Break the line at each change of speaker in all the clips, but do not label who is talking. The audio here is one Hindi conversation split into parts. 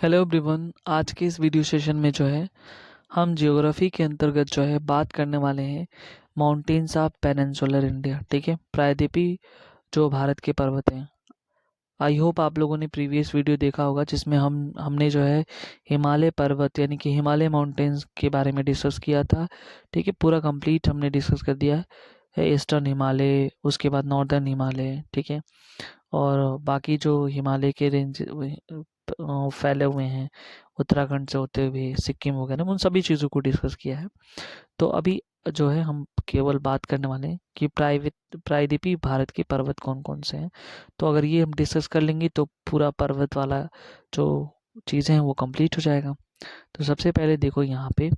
Hello everyone. आज के इस वीडियो सेशन में जो है हम ज्योग्राफी के अंतर्गत जो है बात करने वाले हैं माउंटेन्स ऑफ पेनिनसुलर इंडिया। ठीक है, प्रायद्वीपीय जो भारत के पर्वत हैं। आई होप आप लोगों ने प्रीवियस वीडियो देखा होगा जिसमें हमने जो है हिमालय पर्वत यानी कि हिमालय माउंटेन्स के बारे में डिस्कस किया था। ठीक है, पूरा कंप्लीट हमने डिस्कस कर दिया है। ईस्टर्न हिमालय, उसके बाद नॉर्दर्न हिमालय, ठीक है, और बाकी जो हिमालय के रेंज फैले हुए हैं उत्तराखंड से होते हुए सिक्किम वगैरह, उन सभी चीज़ों को डिस्कस किया है। तो अभी जो है हम केवल बात करने वाले हैं कि प्रायद्वीपीय भारत के पर्वत कौन कौन से हैं। तो अगर ये हम डिस्कस कर लेंगे तो पूरा पर्वत वाला जो चीज़ें हैं वो कंप्लीट हो जाएगा। तो सबसे पहले देखो यहाँ पे,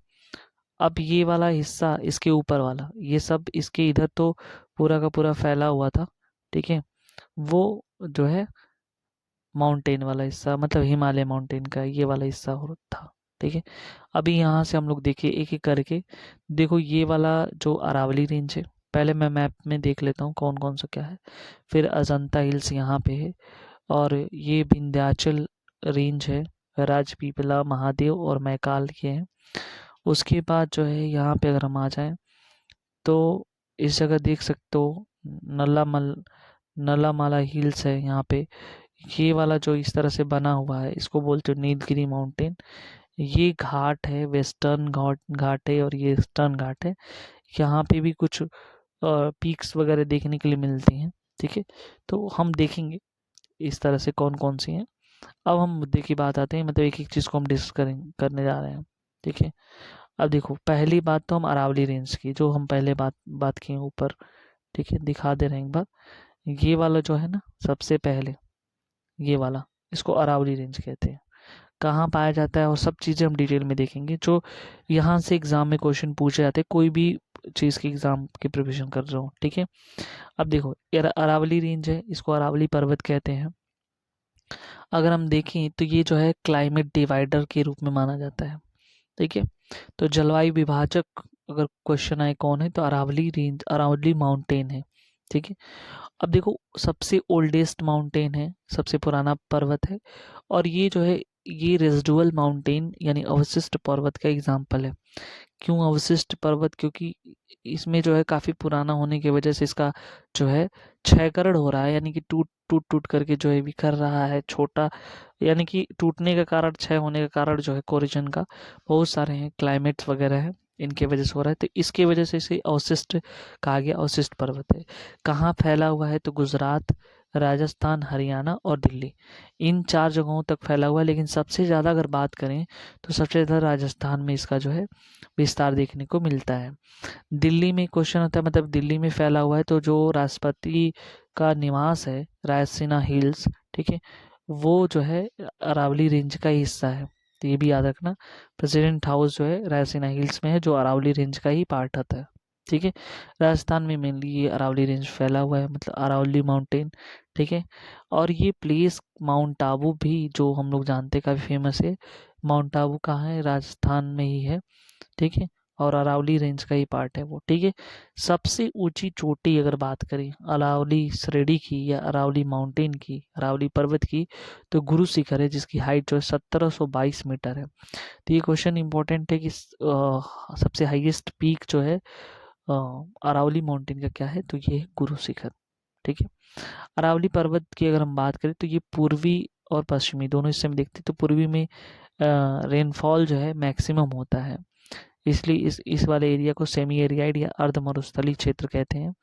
अब ये वाला हिस्सा, इसके ऊपर वाला, ये सब इसके इधर तो पूरा का पूरा फैला हुआ था। ठीक है, वो जो है माउंटेन वाला हिस्सा, मतलब हिमालय माउंटेन का ये वाला हिस्सा हो था। ठीक है, अभी यहाँ से हम लोग देखिए एक एक करके। देखो ये वाला जो अरावली रेंज है, पहले मैं मैप में देख लेता हूँ कौन कौन सा क्या है। फिर अजंता हिल्स यहाँ पे है, और ये विंध्याचल रेंज है, राजपीपला, महादेव और मैकाल के हैं। उसके बाद जो है यहाँ पे अगर हम आ जाएं तो इस जगह देख सकते हो नलामाला हिल्स है यहाँ पे। ये वाला जो इस तरह से बना हुआ है इसको बोलते हो नीलगिरी माउंटेन। ये घाट है, वेस्टर्न घाट घाट है और ये ईस्टर्न घाट है। यहाँ पे भी कुछ पीक्स वगैरह देखने के लिए मिलती हैं। ठीक है, तो हम देखेंगे इस तरह से कौन कौन सी हैं। अब हम मुद्दे की बात आते हैं, मतलब एक एक चीज़ को हम डिस्कस करने जा रहे हैं। ठीक है, अब देखो पहली बात तो हम अरावली रेंज की, जो हम पहले बात बात किए ऊपर। ठीक है, दिखा दे रहे हैं एक बार। ये वाला जो है ना, सबसे पहले ये वाला, इसको अरावली रेंज कहते हैं। कहाँ पाया जाता है और सब चीज़ें हम डिटेल में देखेंगे। जो यहाँ से एग्ज़ाम में क्वेश्चन पूछे जाते हैं, कोई भी चीज़ की एग्ज़ाम की प्रिपरेशन कर रहे हो। ठीक है, अब देखो ये अरावली रेंज है, इसको अरावली पर्वत कहते हैं। अगर हम देखें तो ये जो है क्लाइमेट डिवाइडर के रूप में माना जाता है। ठीक है, तो जलवायु विभाजक अगर क्वेश्चन आए कौन है, तो अरावली रेंज, अरावली माउंटेन है। ठीक है, अब देखो सबसे ओल्डेस्ट माउंटेन है, सबसे पुराना पर्वत है, और ये जो है ये रेजिडुअल माउंटेन यानी अवशिष्ट पर्वत का एग्जाम्पल है। क्यों अवशिष्ट पर्वत? क्योंकि इसमें जो है काफ़ी पुराना होने की वजह से इसका जो है क्षयकरण हो रहा है, यानी कि टूट टूट टूट करके जो है बिखर रहा है, छोटा, यानी कि टूटने का कारण, क्षय होने का कारण जो है कोरिजन का बहुत सारे हैं, क्लाइमेट्स वगैरह हैं, इनके वजह से हो रहा है। तो इसके वजह से इसे अवशिष्ट कहा गया, अवशिष्ट पर्वत है। कहाँ फैला हुआ है? तो गुजरात, राजस्थान, हरियाणा और दिल्ली, इन 4 जगहों तक फैला हुआ है। लेकिन सबसे ज़्यादा अगर बात करें तो सबसे ज़्यादा राजस्थान में इसका जो है विस्तार देखने को मिलता है। दिल्ली में क्वेश्चन होता है, मतलब दिल्ली में फैला हुआ है, तो जो राष्ट्रपति का निवास है रायसीना हिल्स, ठीक है, वो जो है अरावली रेंज का ही हिस्सा है। तो ये भी याद रखना, प्रेसिडेंट हाउस जो है रायसीना हिल्स में है, जो अरावली रेंज का ही पार्ट होता है। ठीक है, राजस्थान में मेनली ये अरावली रेंज फैला हुआ है, मतलब अरावली माउंटेन। ठीक है, और ये प्लेस माउंट आबू भी जो हम लोग जानते हैं काफ़ी फेमस है। माउंट आबू कहाँ है? राजस्थान में ही है। ठीक है, और अरावली रेंज का ही पार्ट है वो। ठीक है, सबसे ऊंची चोटी अगर बात करें अरावली श्रेणी की या अरावली माउंटेन की, अरावली पर्वत की, तो गुरु शिखर है, जिसकी हाइट जो है 1722 मीटर है। तो ये क्वेश्चन इंपॉर्टेंट है कि सबसे हाईएस्ट पीक जो है अरावली माउंटेन का क्या है, तो ये है गुरु शिखर। ठीक है, अरावली पर्वत की अगर हम बात करें तो ये पूर्वी और पश्चिमी दोनों हिस्से में देखते हैं। तो पूर्वी में रेनफॉल जो है मैक्सिमम होता है, इसलिए इस वाले एरिया को सेमी एरियाइड या अर्ध मरुस्थलीय क्षेत्र कहते हैं।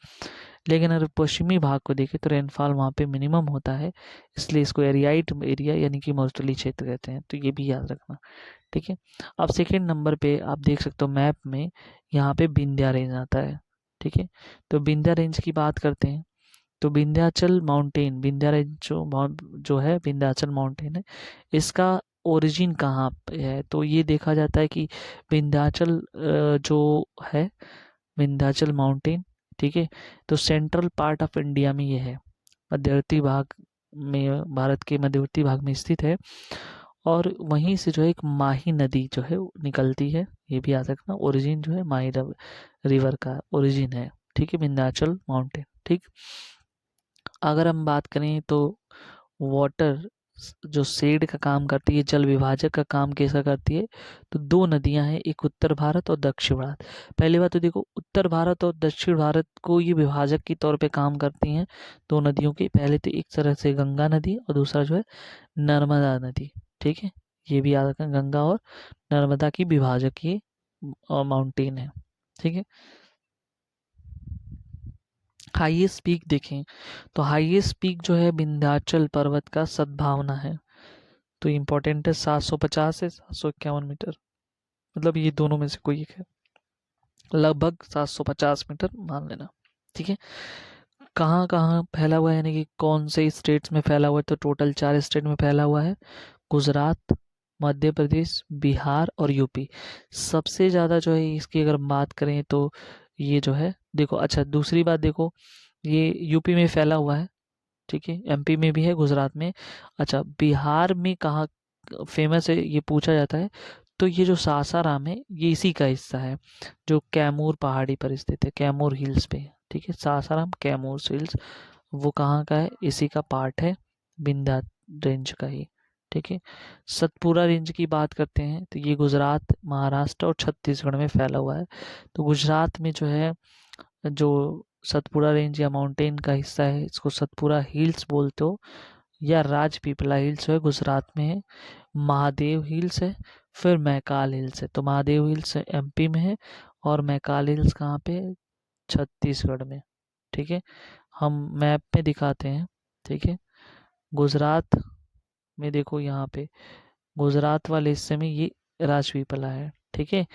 लेकिन अगर पश्चिमी भाग को देखें तो रेनफॉल वहाँ पे मिनिमम होता है, इसलिए इसको एरियाइड एरिया यानी कि मरुस्थलीय क्षेत्र कहते हैं। तो ये भी याद रखना। ठीक है, अब सेकेंड नंबर पे आप देख सकते हो मैप में, यहाँ पे विंध्या रेंज आता है। ठीक है, तो विंध्या रेंज की बात करते हैं। तो विंध्याचल माउंटेन, विंध्या रेंज जो है विंध्याचल माउंटेन है, इसका ओरिजिन कहाँ पे है? तो ये देखा जाता है कि विंध्याचल जो है विंध्याचल माउंटेन, ठीक है, तो सेंट्रल पार्ट ऑफ इंडिया में ये है, मध्यवर्ती भाग में, भारत के मध्यवर्ती भाग में स्थित है। और वहीं से जो है एक माही नदी जो है वो निकलती है, ये भी याद रखना। ओरिजिन जो है माही रिवर का ओरिजिन है। ठीक है, विंध्याचल माउंटेन। ठीक, अगर हम बात करें तो वाटर जो शेड का काम करती है, जल विभाजक का काम कैसा करती है, तो दो नदियां हैं, एक उत्तर भारत और दक्षिण भारत। पहली बात तो देखो, उत्तर भारत और दक्षिण भारत को ये विभाजक के तौर पे काम करती हैं दो नदियों की। पहले तो एक तरह से गंगा नदी और दूसरा जो है नर्मदा नदी। ठीक है, ये भी याद रखना, गंगा और नर्मदा की विभाजक ये माउंटेन है। ठीक है, हाईएस्ट पीक देखें तो हाईएस्ट पीक जो है विंध्याचल पर्वत का सद्भावना है। तो इम्पोर्टेंट है, 750 से 751 मीटर, मतलब ये दोनों में से कोई एक है, लगभग 750 मीटर मान लेना। ठीक है, कहाँ कहाँ फैला हुआ है, यानी कि कौन से स्टेट्स में फैला हुआ है, तो टोटल 4 स्टेट में फैला हुआ है, गुजरात, मध्य प्रदेश, बिहार और यूपी। सबसे ज़्यादा जो है इसकी अगर बात करें तो ये जो है, देखो अच्छा दूसरी बात देखो, ये यूपी में फैला हुआ है। ठीक है, एमपी में भी है, गुजरात में। अच्छा, बिहार में कहाँ फेमस है ये पूछा जाता है, तो ये जो सासाराम है ये इसी का हिस्सा है, जो कैमूर पहाड़ी पर स्थित है, कैमूर हिल्स पे। ठीक है, सासाराम कैमूर हिल्स, वो कहाँ का है, इसी का पार्ट है, विंध्या रेंज का ही। ठीक है, सतपुरा रेंज की बात करते हैं तो ये गुजरात, महाराष्ट्र और छत्तीसगढ़ में फैला हुआ है। तो गुजरात में जो है, जो सतपुरा रेंज या माउंटेन का हिस्सा है, इसको सतपुरा हिल्स बोलते हो, या राजपीपला हिल्स है, गुजरात में है। महादेव हिल्स है, फिर मैकाल हिल्स है। तो महादेव हिल्स एमपी में है और मैकाल हिल्स कहाँ पे है, छत्तीसगढ़ में। ठीक है, हम मैप में दिखाते हैं। ठीक है, गुजरात में देखो, यहाँ पे गुजरात वाले हिस्से में ये राजपीपला है। ठीक है,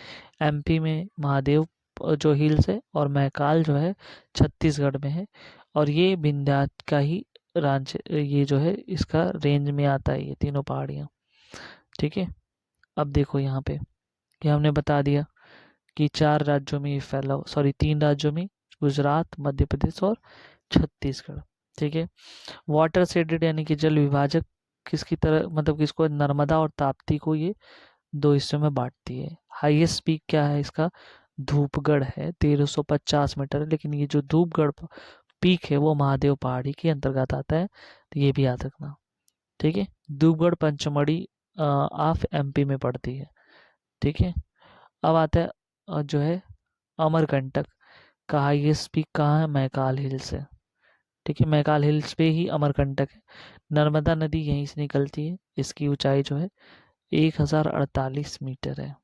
एमपी में महादेव जो हिल्स है, और मैकाल जो है छत्तीसगढ़ में है, और ये विंध्या का ही रांच, ये जो है इसका रेंज में आता है, ये तीनों पहाड़ियाँ। ठीक है, अब देखो यहाँ पे, ये हमने बता दिया कि 4 राज्यों में ये फैला, सॉरी 3 राज्यों में, गुजरात, मध्य प्रदेश और छत्तीसगढ़। ठीक है, वाटर शेडेड यानी कि जल विभाजक किसकी तरह, मतलब किसको, नर्मदा और ताप्ती को ये दो हिस्सों में बांटती है। हाईएस्ट पीक क्या है इसका, धूपगढ़ है, 1350 मीटर है, लेकिन ये जो धूपगढ़ पीक है वो महादेव पहाड़ी के अंतर्गत आता है, तो ये भी याद रखना। ठीक है, धूपगढ़ पंचमढ़ी ऑफ एमपी में पड़ती है। ठीक है, अब आता है जो है अमरकंटक का हाईएस्ट पीक कहाँ है, मैकाल हिल्स है। ठीक है, मैकाल हिल्स पे ही अमरकंटक है। नर्मदा नदी यहीं से निकलती है, इसकी ऊंचाई जो है 1048 मीटर है।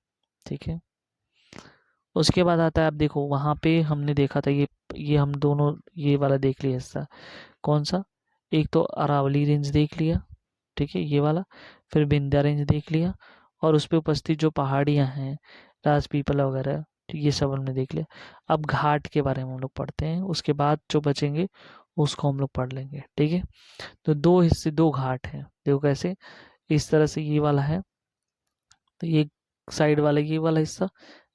ठीक है, उसके बाद आता है, आप देखो वहाँ पे हमने देखा था, ये हम दोनों ये वाला देख लिया हिस्सा, कौन सा, एक तो अरावली रेंज देख लिया। ठीक है, ये वाला, फिर विंध्या रेंज देख लिया, और उस पे उपस्थित जो पहाड़ियाँ हैं, राजपीपला वगैरह, तो ये सब हमने देख लिया। अब घाट के बारे में हम लोग पढ़ते हैं, उसके बाद जो बचेंगे उसको हम लोग पढ़ लेंगे। ठीक है, तो दो हिस्से, दो घाट हैं, देखो कैसे, इस तरह से ये वाला है, तो ये साइड वाला, ये वाला हिस्सा,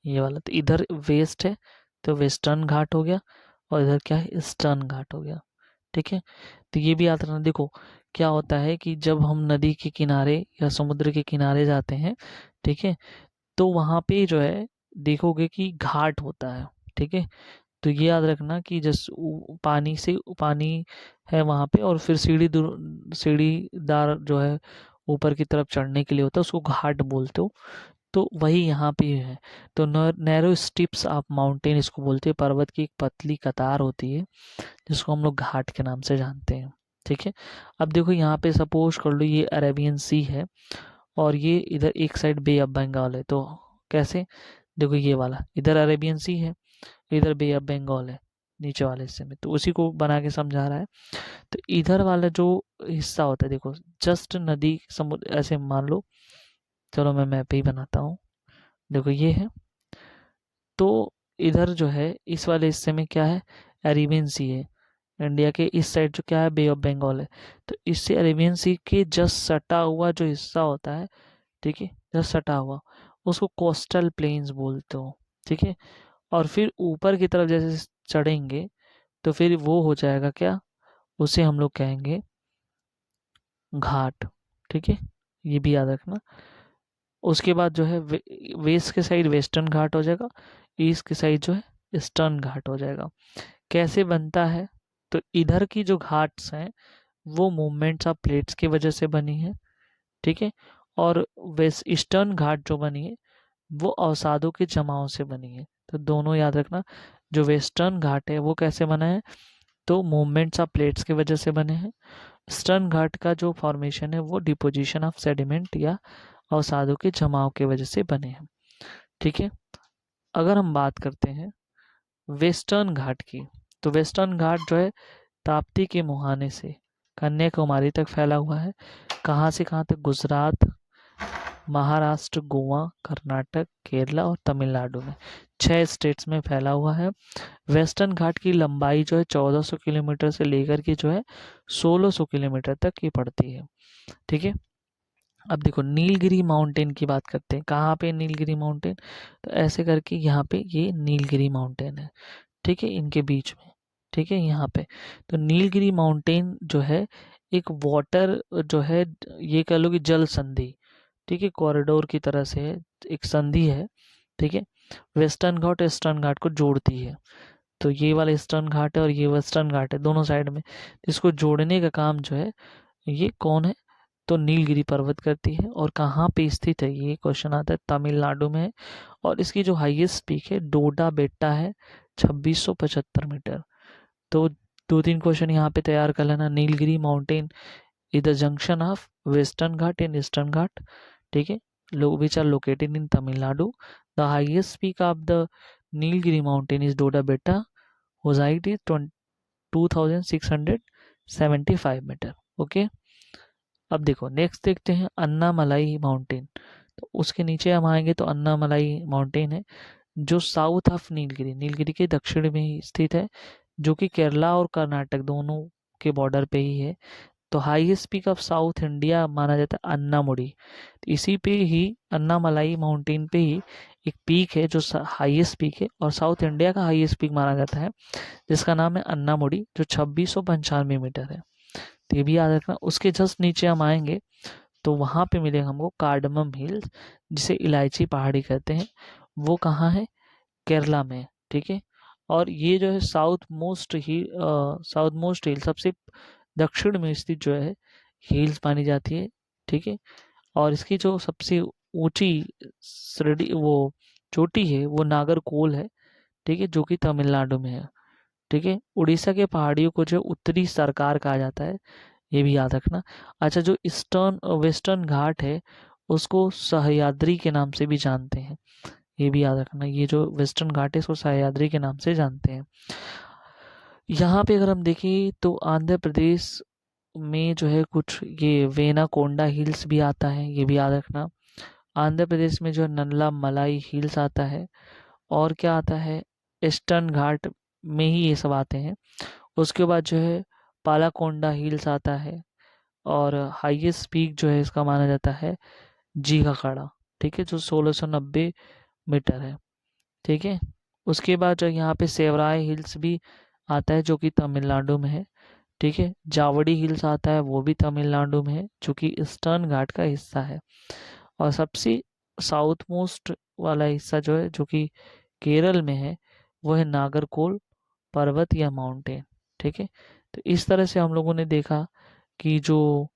ये वाला, तो इधर वेस्ट है तो वेस्टर्न घाट हो गया, और इधर क्या है, ईस्टर्न घाट हो गया। ठीक है, तो ये भी याद रखना। देखो क्या होता है कि जब हम नदी के किनारे या समुद्र के किनारे जाते हैं, ठीक है, तो वहाँ पे जो है देखोगे कि घाट होता है। ठीक है, तो ये याद रखना कि पानी से पानी है वहाँ पे, और फिर सीढ़ीदार जो है ऊपर की तरफ चढ़ने के लिए होता है, उसको घाट बोलते हो। तो वही यहाँ पे है। तो नैरो स्टिप्स ऑफ माउंटेन इसको बोलते हैं, पर्वत की एक पतली कतार होती है जिसको हम लोग घाट के नाम से जानते हैं। ठीक है, अब देखो यहाँ पे सपोज कर लो ये अरेबियन सी है, और ये इधर एक साइड बे ऑफ बंगाल है, तो कैसे, देखो ये वाला इधर अरेबियन सी है, इधर बे ऑफ बंगाल है नीचे वाले हिस्से में, तो उसी को बना के समझा रहा है। तो इधर वाला जो हिस्सा होता है, देखो जस्ट नदी समुद्र ऐसे मान लो, चलो मैं मैप ही बनाता हूँ, देखो ये है, तो इधर जो है इस वाले हिस्से में क्या है, अरेबियन सी है, इंडिया के इस साइड जो क्या है, बे ऑफ बंगाल है। तो इससे अरेबियन सी के जस्ट सटा हुआ जो हिस्सा होता है, ठीक है, जस्ट सटा हुआ, उसको कोस्टल प्लेन्स बोलते हो। ठीक है, और फिर ऊपर की तरफ जैसे चढ़ेंगे तो फिर वो हो जाएगा क्या, उसे हम लोग कहेंगे घाट। ठीक है, ये भी याद रखना। उसके बाद जो है वेस्ट के साइड वेस्टर्न घाट हो जाएगा, ईस्ट की साइड जो है ईस्टर्न घाट हो जाएगा। कैसे बनता है, तो इधर की जो घाट्स हैं वो मूवमेंट्स ऑफ प्लेट्स की वजह से बनी है, ठीक है। और वेस्ट ईस्टर्न घाट जो बनी है वो अवसादों के जमाव से बनी है। तो दोनों याद रखना, जो वेस्टर्न घाट है वो कैसे बना है, तो मूवमेंट्स ऑफ प्लेट्स की वजह से बने हैं। ईस्टर्न घाट का जो फॉर्मेशन है वो डिपोजिशन ऑफ सेडिमेंट या अवसादों के जमाव की वजह से बने हैं, ठीक है। अगर हम बात करते हैं वेस्टर्न घाट की, तो वेस्टर्न घाट जो है ताप्ती के मुहाने से कन्याकुमारी तक फैला हुआ है। कहाँ से कहाँ तक, गुजरात, महाराष्ट्र, गोवा, कर्नाटक, केरला और तमिलनाडु में 6 स्टेट्स में फैला हुआ है। वेस्टर्न घाट की लंबाई जो है 1400 किलोमीटर से लेकर के जो है 1600 किलोमीटर तक की पड़ती है, ठीक है। अब देखो नीलगिरी माउंटेन की बात करते हैं। कहाँ पे नीलगिरी माउंटेन, तो ऐसे करके यहाँ पे ये नीलगिरी माउंटेन है, ठीक है, इनके बीच में, ठीक है, यहाँ पे। तो नीलगिरी माउंटेन जो है एक वाटर जो है, ये कह लो कि जल संधि, ठीक है, कॉरिडोर की तरह से है, एक संधि है, ठीक है। वेस्टर्न घाट ईस्टर्न घाट को जोड़ती है। तो ये वाला ईस्टर्न घाट है और ये वेस्टर्न घाट है, दोनों साइड में। इसको जोड़ने का काम जो है ये कौन है, तो नीलगिरी पर्वत करती है। और कहाँ पे स्थित है, ये क्वेश्चन आता है, तमिलनाडु में है। और इसकी जो हाईएस्ट पीक है डोडा बेट्टा है, 2675 मीटर। तो 2-3 क्वेश्चन यहाँ पे तैयार कर लेना। Nilgiri mountain is the junction of western Ghat and eastern Ghat, ठीक है, which are located in Tamil Nadu. The highest peak of the Nilgiri mountain is Doda Betta, whose height is 2675 metre, okay. अब देखो नेक्स्ट देखते हैं अन्नामलाई माउंटेन। तो उसके नीचे हम आएंगे तो अन्नामलाई माउंटेन है जो साउथ ऑफ नीलगिरी, नीलगिरी के दक्षिण में ही स्थित है, जो कि केरला और कर्नाटक दोनों के बॉर्डर पे ही है। तो highest peak of south India माना जाता है अन्नामुडी। इसी पे ही अन्नामलाई माउंटेन पे ही एक पीक है जो हाईएस्ट पीक है और साउथ इंडिया का हाईएस्ट पीक माना जाता है, जिसका नाम है अन्नामुडी, जो 2695 मीटर है। तो ये भी याद रखना। उसके जस्ट नीचे हम आएंगे तो वहाँ पे मिलेगा हमको कार्डमम हिल्स, जिसे इलायची पहाड़ी कहते हैं। वो कहाँ है, केरला में, ठीक है। और ये जो है साउथ मोस्ट हिल, सबसे दक्षिण में स्थित जो है हिल्स मानी जाती है, ठीक है। और इसकी जो सबसे ऊंची श्रेणी, वो चोटी है, वो नागरकोल है, ठीक है, जो कि तमिलनाडु में है, ठीक है। उड़ीसा के पहाड़ियों को जो उत्तरी सरकार कहा जाता है, ये भी याद रखना। अच्छा, जो ईस्टर्न वेस्टर्न घाट है उसको सह्याद्री के नाम से भी जानते हैं, ये भी याद रखना। ये जो वेस्टर्न घाट है इसको सह्याद्री के नाम से जानते हैं। यहाँ पे अगर हम देखें तो आंध्र प्रदेश में जो है कुछ ये वेनाकोंडा हिल्स भी आता है, ये भी याद रखना। आंध्र प्रदेश में जो है नल्ला मलाई हिल्स आता है। और क्या आता है, ईस्टर्न घाट में ही ये सब आते हैं। उसके बाद जो है पालाकोंडा हिल्स आता है। और हाईएस्ट पीक जो है इसका माना जाता है जीकाकाड़ा, ठीक है, जो 1690 मीटर है, ठीक है। उसके बाद जो यहाँ पे सेवराय हिल्स भी आता है जो कि तमिलनाडु में है, ठीक है। जावड़ी हिल्स आता है, वो भी तमिलनाडु में है, जो कि ईस्टर्न घाट का हिस्सा है। और सबसे साउथ मोस्ट वाला हिस्सा जो है, जो कि केरल में है, वो है नागरकोल पर्वत या माउंटेन, ठीक है। तो इस तरह से हम लोगों ने देखा कि जो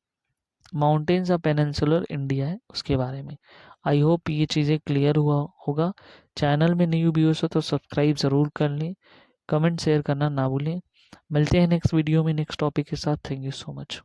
माउंटेन्स ऑफ पेनिनसुलर इंडिया है उसके बारे में। आई होप ये चीज़ें क्लियर हुआ होगा। चैनल में न्यू व्यूअर्स हो तो सब्सक्राइब ज़रूर कर लें, कमेंट शेयर करना ना भूलें। मिलते हैं नेक्स्ट वीडियो में नेक्स्ट टॉपिक के साथ। Thank you so much.